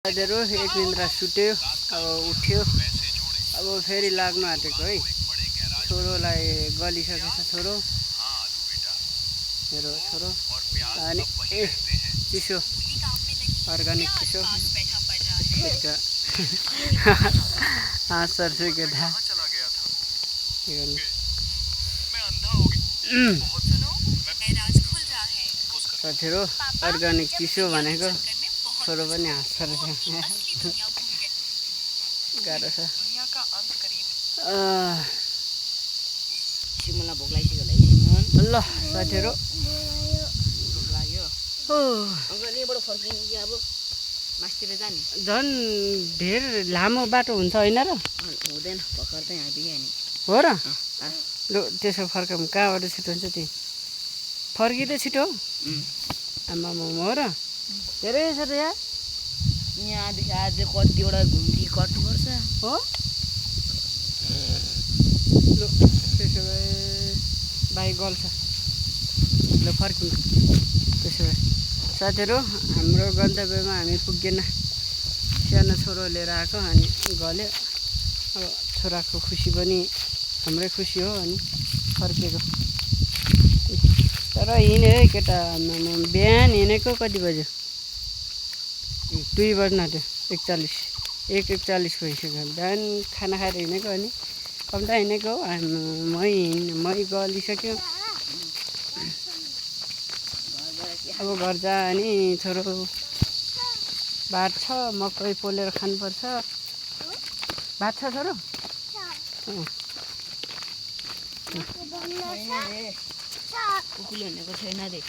साथीहरु एक निन्द्रा सुत्यो अब उठ्यो अब फेरि लाग्नु आँटेको है छोरोलाई गलिसकेको छ छोरो मेरो छोरो अनि चिसो अर्गानिक चिसो सर चाहिँ केटा साथीहरु अर्गानिक चिसो भनेको छोरो पनि हाँस्छ रहेछ गाह्रो छ सिमला भोक लागिसक्यो होला सिमन ल साथीहरु भोक लाग्यो अङ्कल यहाँबाट फर्किनु कि अब मास्तिर जाने झन् धेर लामो बाटो हुन्छ होइन र हुँदैन भर्खर चाहिँ आइपुग्यो नि हो र लु त्यसो फर्काउँ कहाँबाट छिटो हुन्छ त्यही फर्किँदै छिटो आमामा हो र धेरै छ त यहाँदेखि आज कतिवटा घुम्ती कट्नुपर्छ हो लु त्यसो भए भाइ गल्छ ल फर्किन्छ त्यसो भए साथीहरु हाम्रो गन्तव्यमा हामी पुगेन सानो छोरो लिएर आएको अनि गल्यो अब छोराको खुसी पनि हाम्रै खुसी हो अनि फर्केको तर हिँड्यो है केटा बिहान हिँडेको कति बज्यो 2 बज्न आँट्यो 1:41 भइसक्यो बिहान खाना खाएर हिँडेको अनि कम्ता हिँडेको मै गलिसक्यो अब घर जा अनि छोरो भात छ मकै पोलेर खानुपर्छ भात छ छोरो कुकुरले भनेको छैन रे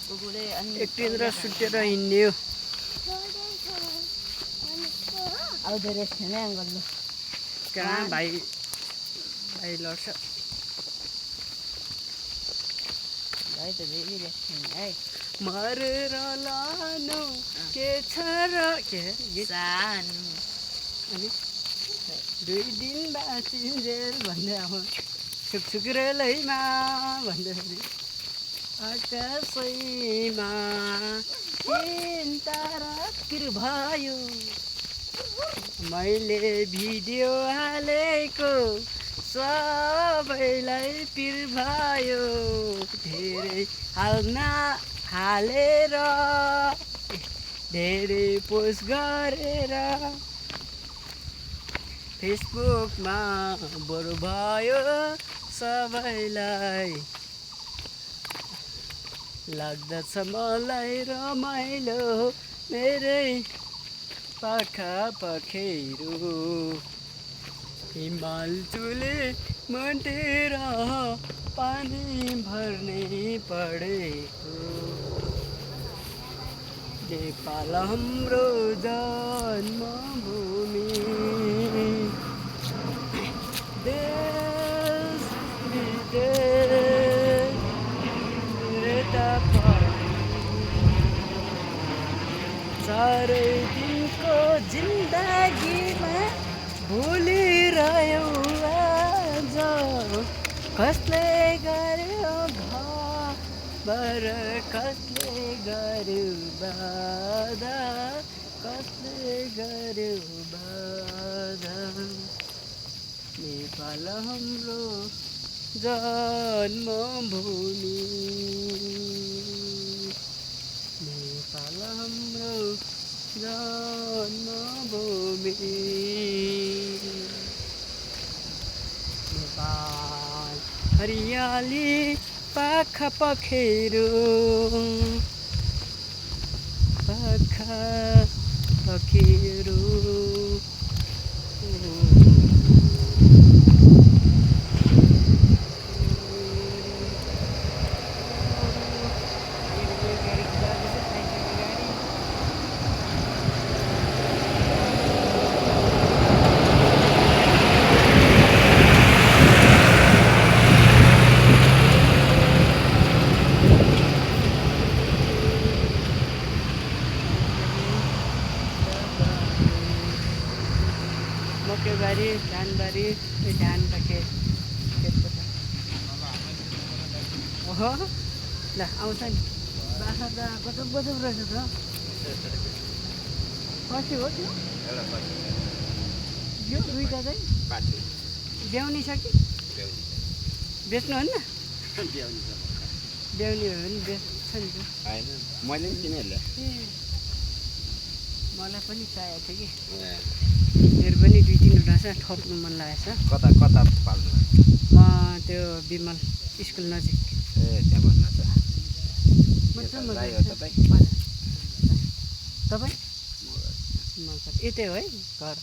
कुकुरले अनि एकतिर सुतेर हिँड्यो आउँदो रहेछ छैन अङ्कल ल कहाँ भाइ लड्छ भाइ त धेरै रहेछ छैन है मरेर लानु के छ र के सानो अनि 2 दिन बाँचिन्जेल भन्दै अब छुकछुक्रेलैमा भन्दाखेरि आकाशैमा तारा पिर भयो मैले भिडियो हालेको सबैलाई पिर भयो धेरै हालेर धेरै पोस्ट गरेर फेसबुकमा बरु भयो सबैलाई लाग्दछ मलाई रमाइलो मेरै पाखा पखेरो हिमाल चुले मटेर पानी भर्ने पढेको नेपाल हाम्रो जन्मभूमि देश विदेश चारै दिनको जिन्दगीमा भुलिरह्यौ आज कसले गर्यो घर कसले गर्यो बाधा कसले गर्यो बाधा नेपाल हाम्रो जन्मभूमि नेपाल हाम्रो जन्मभूमि नेपाल हरियाली पाखा पखेरो पाखा पखेरो मकैबारी धानबारी धान त खेतको छ ओहो ल आउँछ नि बाख्रा त गजब गजब रहेछ त खसी हो त्यो यो दुईवटा चाहिँ ब्याउनी छ कि बेच्नुहुन्न ब्याउनी हो भने बेच्छ नि त मैले पनि किनिहालेँ ए मलाई पनि चाहिएको थियो कि मेरो पनि 2-3वटा छ थप्नु मन लागेको छ कता कता पाल्नु म त्यो विमल स्कुल नजिक ए त्यहाँ भन्नु छ तपाईँ यतै हो है घर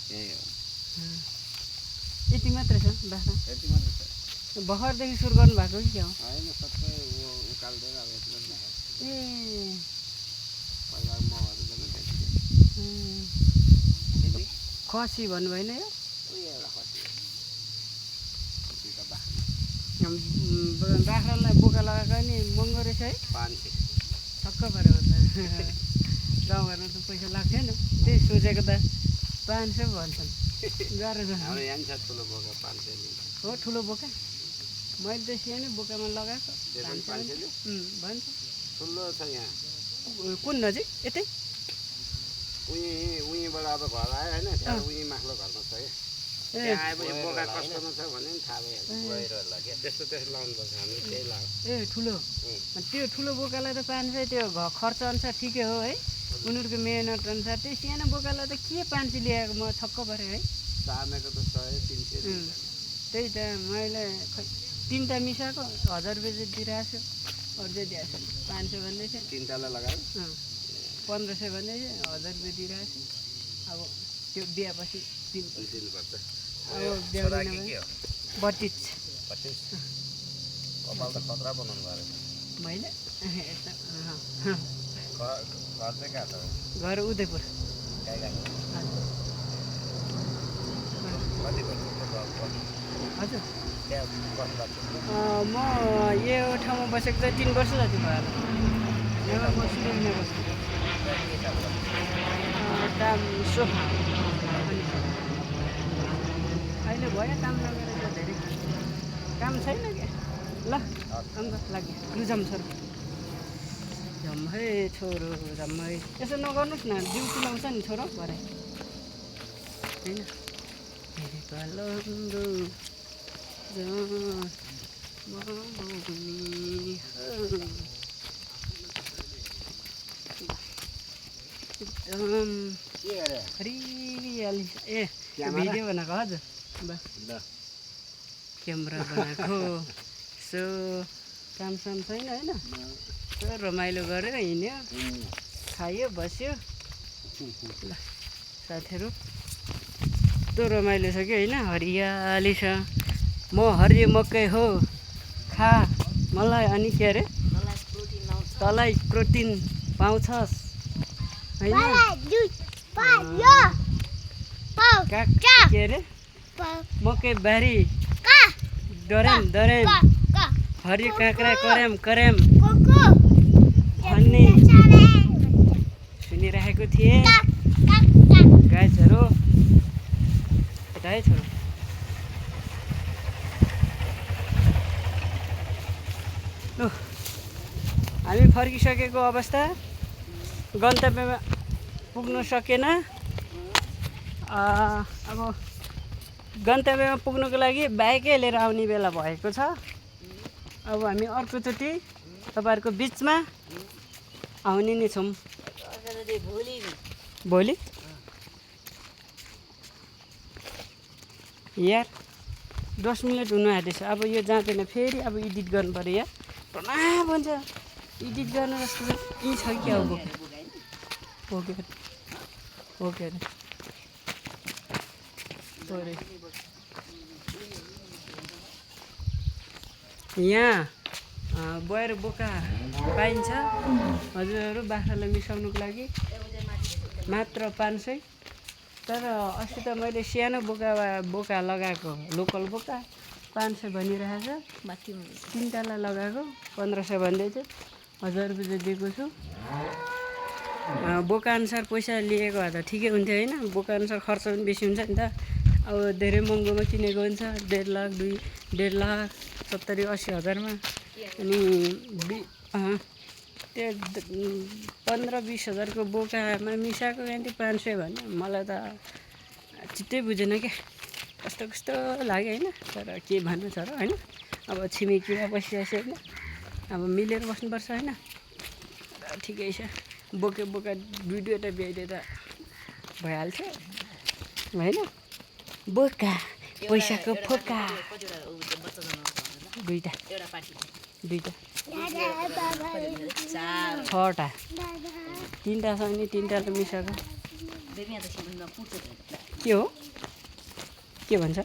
यति मात्रै छ बाख्रा यति मात्रै छ भर्खरदेखि सुरु गर्नुभएको कि क्या हो होइन सबै उकाल्दैन अब यति मात्रै ए पहिला महरू खसी भन्नु भएन यो एउटा खसी बाख्रालाई बोका लगाएको नि महँगो रहेछ है 500 छक्क पऱ्यो त गाउँघरमा त पैसा लाग्थेन त्यही सोचेको त 500 भन्छन् गाह्रो छ हाम्रो यहाँ छ ठुलो बोका 500 हो ठुलो बोका मैले त सानो बोकामा लगाएको भन्छ ठुलो छ यहाँ कुन नजिक यतै उहीँबाट अब घर आयो होइन त्यहाँ उहीँ माथिल्लो घरमा छ क्या त्यहाँ आएपछि बोका कस्तोमा छ भने नि थाहा भइहाल्छ त्यस्तो लाउनुपर्छ हामीले त्यही लगाएको ए ठुलो त्यो ठुलो बोकालाई त 500 त्यो खर्च अनुसार ठिकै हो है उनीहरूको मेहनत अनुसार त्यो सानो बोकालाई त के 500 ल्याएको म छक्क परेँ है सार्नेको त 100-300 त्यही त मैले खै 3टा मिसाएको 1000 रुपियाँ चाहिँ दिइरहेको छु अरू चाहिँ दिएको छु 500 भन्दै थियो 3टालाई लगाएर 1500 भन्दै थियो 1000 रुपियाँ दिइरहेको छु अब त्यो बिहापछि दिनुपर्छ अब बिहान 32 कपाल त खतरा बनाउनु भयो मैले घर चाहिँ कहाँ छ घर उदयपुर कति हजुर त्यहाँ बस्नु म यो ठाउँमा बसेको चाहिँ 3 वर्ष जति भयो यहाँ म सिलगढीमा बस्छु काम सोफा अहिले भयो काम लगेर त धेरै काम छैन क्या ल अन्त लाग्यो लु जाऊँ छोरो झम्मै छोरो झम्मै यसो नगर्नुहोस् न जिउ चिलाउँछ नि छोरो भरे होइन एकदम हरियाली ए भिडियो बनाएको हजुर क्यामेरा बनाएको सो कामसाम छैन होइन सो रमाइलो गऱ्यो हिँड्यो खायो बस्यो ल साथीहरू कस्तो रमाइलो छ कि होइन हरियाली छ म हरियो मकै हो खा मलाई अनि के अरे तँलाई प्रोटिन पाउँछस् होइन के अरे मकै बारी डरेम डरेम हरियो काँक्रा कर्याम कर्याम भन्ने सुनिरहेको थिएँ गाइजहरू यता है छोरो हामी फर्किसकेको अवस्था गन्तव्यमा पुग्न सकेन अब गन्तव्यमा पुग्नुको लागि बाइकै लिएर आउने बेला भएको छ अब हामी अर्कोचोटि तपाईँहरूको बिचमा आउने नै छौँ भोलि यार 10 मिनट हुनु आँटेछ अब यो जाँदैन फेरि अब एडिट गर्नु पऱ्यो यार प्रणाम भन्छ एडिट गर्नु जस्तो यहीँ छ कि अब ओके ओके यहाँ बयर बोका पाइन्छ हजुरहरू बाख्रालाई मिसाउनुको लागि मात्र 500 तर अस्ति त मैले सानो बोका लगाएको लोकल बोका 500 भनिरहेछ 3टालाई लगाएको 1500 भन्दै थियो 1000 रुपियाँ दिएको छु बोका अनुसार पैसा लिएको भए त ठिकै हुन्थ्यो होइन बोका अनुसार खर्च पनि बेसी हुन्छ नि त अब धेरै महँगोमा किनेको हुन्छ 1.5 लाख 1.5 लाख 70-80 हजारमा अनि त्यो 15-20 हजारको बोकामा मिसाएको कति 500 भन्यो मलाई त चित्तै बुझेन क्या कस्तो कस्तो लाग्यो होइन तर के भन्नु छ र होइन अब छिमेकीमा बसिरहेको होइन अब मिलेर बस्नुपर्छ होइन ठिकै छ बोका 2-2वटा ब्याइदिए त भइहाल्छ होइन बोका पैसाको फोका कतिवटा बच्चा जन्माउँछ भनेर दुईवटा एउटा पार्टी 2टा चार 6वटा 3टा छ नि 3टाले मिसाएको बेबी यहाँ त सिमनमा पुट्छ के हो के भन्छ